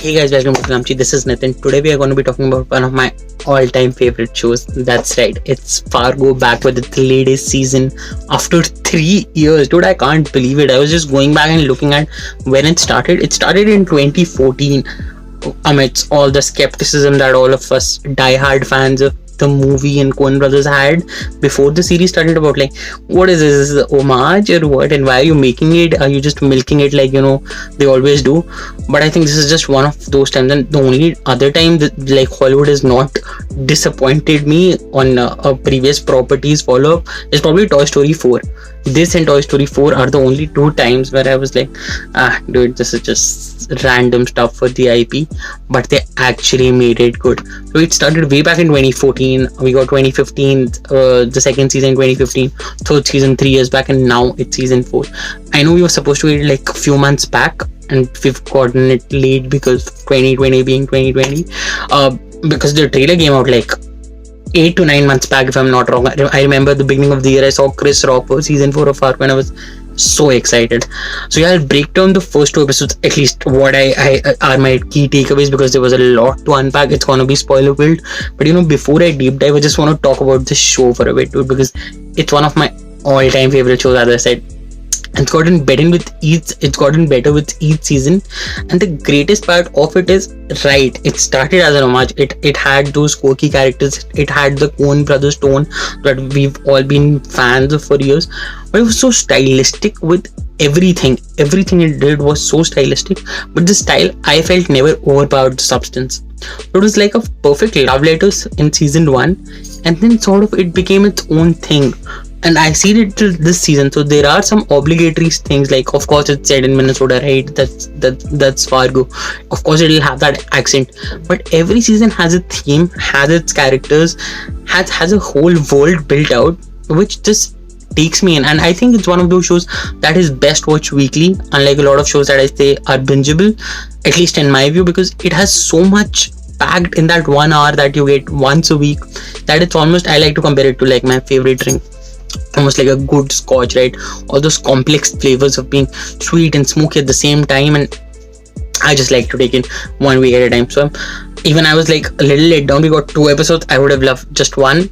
Hey guys, welcome to Gamchi. This is Nathan. Today we are going to be talking about one of my all-time favorite shows. That's right, it's Fargo, back with the latest season after 3 years. Dude, I can't believe it. I was just going back and looking at when it started. It started in 2014 amidst all the skepticism that all of us die-hard fans of the movie and Coen Brothers had before the series started, about like, what is this? Is this a homage or what? And why are you making it? Are you just milking it like they always do? But I think this is just one of those times, and the only other time that like Hollywood has not disappointed me on a previous properties follow-up is probably Toy Story 4. This and Toy Story 4 are the only two times where I was like, dude, this is just random stuff for the IP, but they actually made it good. So it started way back in 2014. We got 2015, the second season in 2015, third season 3 years back, and now it's season 4. I know we were supposed to get like a few months back, and we've gotten it late because 2020 being 2020, because the trailer came out like 8 to 9 months back, if I'm not wrong. I remember the beginning of the year I saw Chris Rock for season 4 of Fargo, and I was so excited. So yeah, I'll break down the first 2 episodes, at least what I are my key takeaways, because there was a lot to unpack. It's gonna be spoiler filled, but before I deep dive, I just want to talk about the show for a bit, dude, because it's one of my all-time favorite shows, as I said. It's gotten better with each season, and the greatest part of it is, right, it started as an homage. It had those quirky characters, it had the Coen Brothers tone that we've all been fans of for years, but it was so stylistic with everything it did was so stylistic, but the style, I felt, never overpowered the substance. It was like a perfect love letters in season 1, and then sort of it became its own thing. And I see it till this season. So there are some obligatory things, like, of course, it's set in Minnesota, right? That's Fargo. Of course, it'll have that accent. But every season has a theme, has its characters, has a whole world built out, which just takes me in. And I think it's one of those shows that is best watched weekly, unlike a lot of shows that I say are bingeable, at least in my view, because it has so much packed in that 1 hour that you get once a week, that it's almost, I like to compare it to like my favorite drink. Almost like a good scotch, right? All those complex flavors of being sweet and smoky at the same time, and I just like to take it one week at a time. So even I was like a little let down. We got 2 episodes. I would have loved just 1,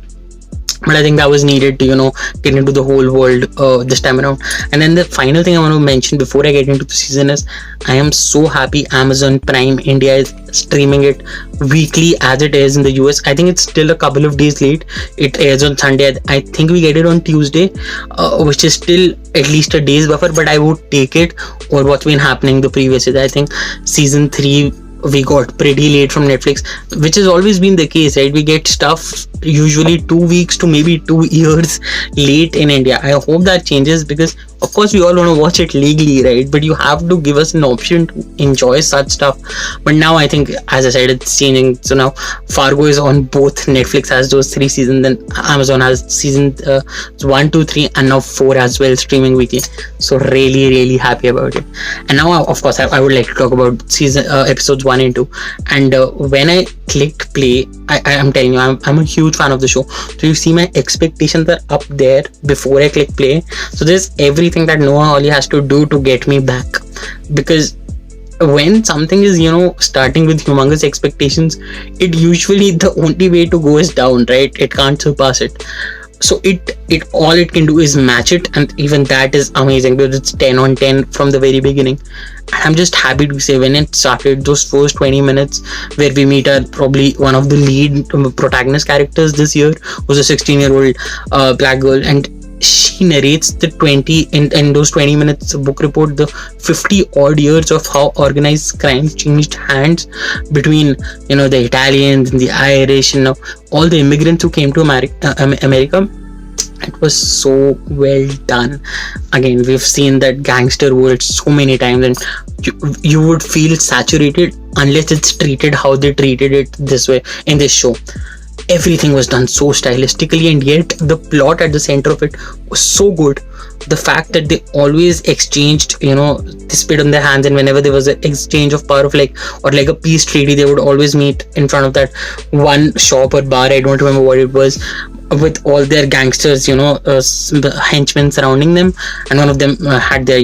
but I think that was needed to get into the whole world this time around. And then the final thing I want to mention before I get into the season is, I am so happy Amazon Prime India is streaming it weekly as it is in the US. I think it's still a couple of days late. It airs on Sunday. I think we get it on Tuesday, which is still at least a day's buffer, but I would take it over what's been happening the previous year. I think season 3 we got pretty late from Netflix, which has always been the case, right? We get stuff usually 2 weeks to maybe 2 years late in India. I hope that changes, because of course we all want to watch it legally, right? But you have to give us an option to enjoy such stuff. But now I think, as I said, it's changing. So now Fargo is on both. Netflix has those 3 seasons, then Amazon has season 1, 2, 3, and now 4 as well, streaming weekly. So really happy about it. And now, of course, I would like to talk about season episodes 1 and 2. And when I clicked play, I'm telling you, I'm a huge fan of the show. So you see, my expectations are up there before I click play. So there's everything that Noah Hawley has to do to get me back, because when something is starting with humongous expectations, it usually, the only way to go is down, right? It can't surpass it. So it all it can do is match it, and even that is amazing, because it's 10 on 10 from the very beginning. And I'm just happy to say, when it started, those first 20 minutes where we meet probably one of the lead protagonist characters this year, who's a 16-year-old black girl, and she narrates the 20 in those 20 minutes book report, the 50 odd years of how organized crime changed hands between the Italians and the Irish and all the immigrants who came to America. It was so well done. Again, we've seen that gangster world so many times, and you would feel saturated unless it's treated how they treated it this way in this show. Everything was done so stylistically, and yet the plot at the center of it was so good. The fact that they always exchanged, they spit on their hands, and whenever there was an exchange of power of like a peace treaty, they would always meet in front of that one shop or bar. I don't remember what it was. with all their gangsters, henchmen surrounding them, and one of them had their,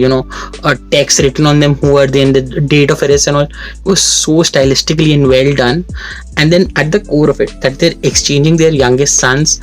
text written on them, who are they and the date of arrest and all. It was so stylistically and well done. And then at the core of it, that they're exchanging their youngest sons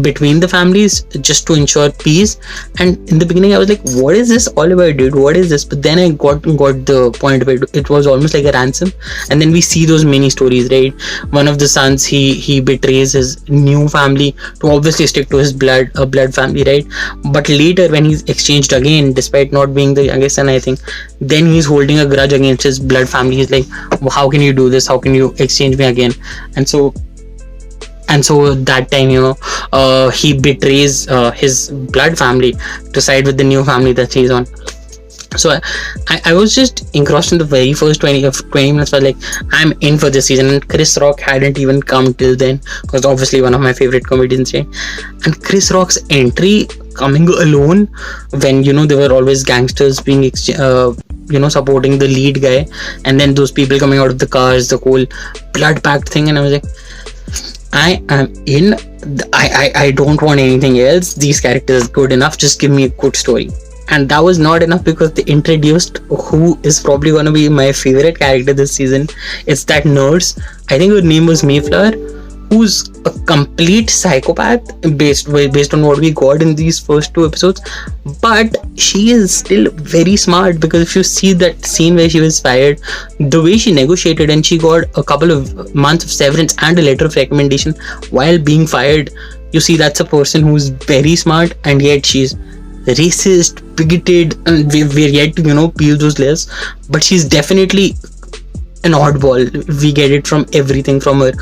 between the families just to ensure peace. And in the beginning I was like, what is this all about, dude? What is this? But then I got the point of it. It was almost like a ransom. And then we see those mini stories, right? One of the sons, he betrays his new family to obviously stick to his blood family, right? But later when he's exchanged again, despite not being the youngest son, I think, then he's holding a grudge against his blood family. He's like, how can you do this? How can you exchange me again? And so that time, he betrays his blood family to side with the new family that he's on. So I was just engrossed in the very first 20 minutes. I was like, I'm in for this season. And Chris Rock hadn't even come till then, because obviously one of my favorite comedians, right? And Chris Rock's entry coming alone when, there were always gangsters being supporting the lead guy, and then those people coming out of the cars, the whole blood packed thing, and I was like, I am in. I don't want anything else. These characters are good enough. Just give me a good story. And that was not enough, because they introduced who is probably going to be my favorite character this season. It's that nurse. I think her name was Mayflower, who's a complete psychopath based on what we got in these first 2 episodes. But she is still very smart, because if you see that scene where she was fired, the way she negotiated, and she got a couple of months of severance and a letter of recommendation while being fired, you see that's a person who's very smart, and yet she's racist, bigoted, and we're yet to peel those layers. But she's definitely an oddball. We get it from everything, from her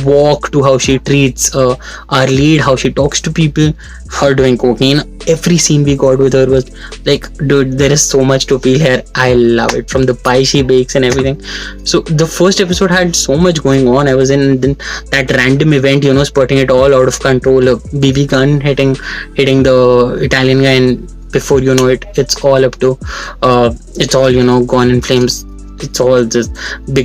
walk to how she treats our lead, how she talks to people, her doing cocaine. Every scene we got with her was like, dude, there is so much to appeal here. I love it, from the pie she bakes and everything. So the first episode had so much going on. I was in that random event, spurting it all out of control, a BB gun hitting the Italian guy, and before you know it, it's all up to it's all gone in flames. It's all just the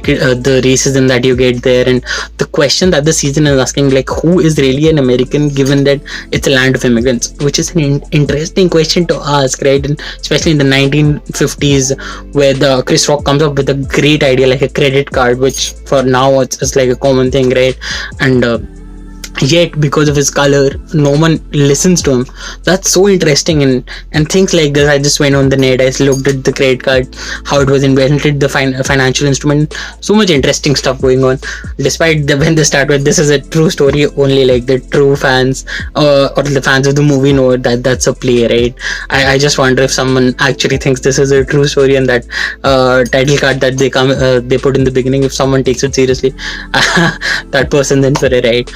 racism that you get there, and the question that the season is asking, like, who is really an American, given that it's a land of immigrants, which is an interesting question to ask, right? And especially in the 1950s, where the Chris Rock comes up with a great idea, like a credit card, which for now it's like a common thing, right? And yet because of his color, no one listens to him. That's so interesting. And things like this, I just went on the net, I looked at the credit card, how it was invented, the financial instrument. So much interesting stuff going on, despite when they start with, this is a true story, only like the true fans or the fans of the movie know that that's a play, right? I just wonder if someone actually thinks this is a true story, and that title card that they put in the beginning, if someone takes it seriously, that person then for it, right?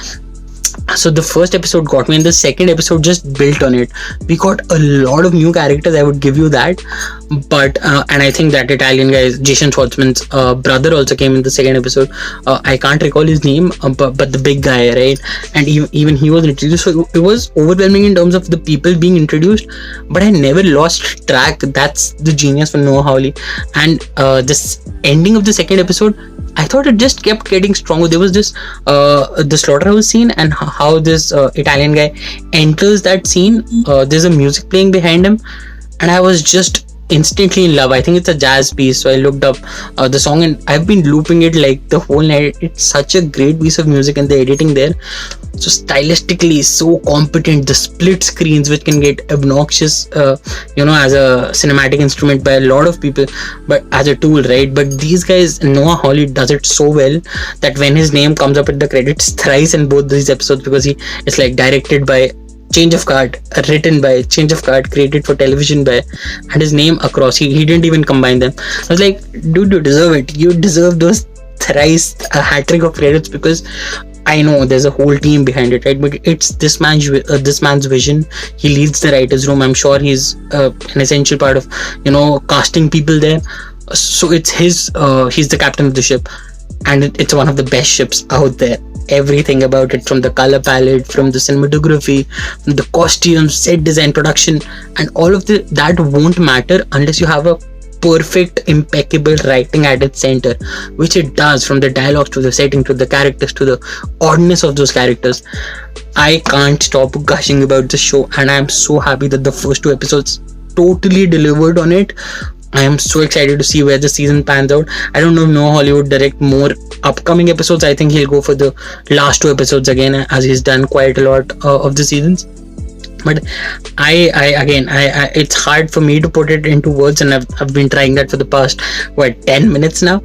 So the first episode got me, and the second episode just built on it. We got a lot of new characters, I would give you that. But and I think that Italian guy, Jason Schwartzman's brother, also came in the second episode. I can't recall his name, but the big guy, right? And even he was introduced. So it was overwhelming in terms of the people being introduced, but I never lost track. That's the genius for Noah Hawley. And this ending of the second episode, I thought it just kept getting stronger. There was this the slaughterhouse scene, and how this Italian guy enters that scene. There's a music playing behind him, and I was just instantly in love. I think it's a jazz piece, so I looked up the song, and I've been looping it like the whole night. It's such a great piece of music, and the editing there, so stylistically so competent. The split screens, which can get obnoxious as a cinematic instrument by a lot of people, but as a tool, right? But these guys, Noah Hawley does it so well that when his name comes up at the credits thrice in both these episodes, because it's like directed by Change of Guard, written by Change of Guard, created for television by, and his name across, he didn't even combine them. I was like, dude, you deserve it. You deserve those thrice hat trick of credits, because I know there's a whole team behind it, right? But it's this man's vision. He leads the writers' room. I'm sure he's an essential part of casting people there. So it's his. He's the captain of the ship, and it's one of the best ships out there. Everything about it, from the color palette, from the cinematography, from the costumes, set design, production, and all of that won't matter unless you have a perfect, impeccable writing at its center, which it does, from the dialogues to the setting to the characters to the oddness of those characters. I can't stop gushing about the show, and I'm so happy that the first 2 episodes totally delivered on it. I am so excited to see where the season pans out. I don't know if Noah Hawley would direct more upcoming episodes. I think he'll go for the last 2 episodes again, as he's done quite a lot of the seasons. But it's hard for me to put it into words, and I've been trying that for the past 10 minutes now.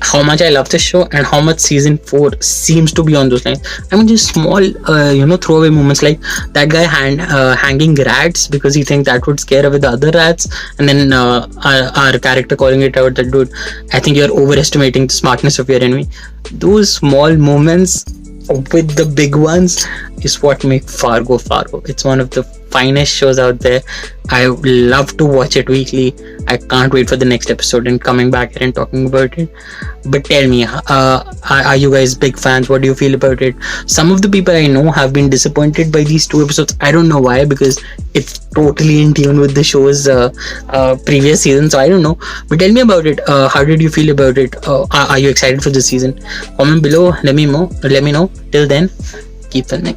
How much I love this show, and how much season 4 seems to be on those lines. I mean, just small throwaway moments, like that guy hanging rats because he thinks that would scare away the other rats, and then our character calling it out that, dude, I think you're overestimating the smartness of your enemy. Those small moments with the big ones is what make Fargo. It's one of the finest shows out there. I love to watch it weekly. I can't wait for the next episode and coming back here and talking about it. But tell me, are you guys big fans? What do you feel about it? Some of the people I know have been disappointed by these 2 episodes. I don't know why, because it's totally in tune with the show's previous season, so I don't know. But tell me about it. How did you feel about it? Are you excited for the season? Comment below, let me know. Till then, keep filming.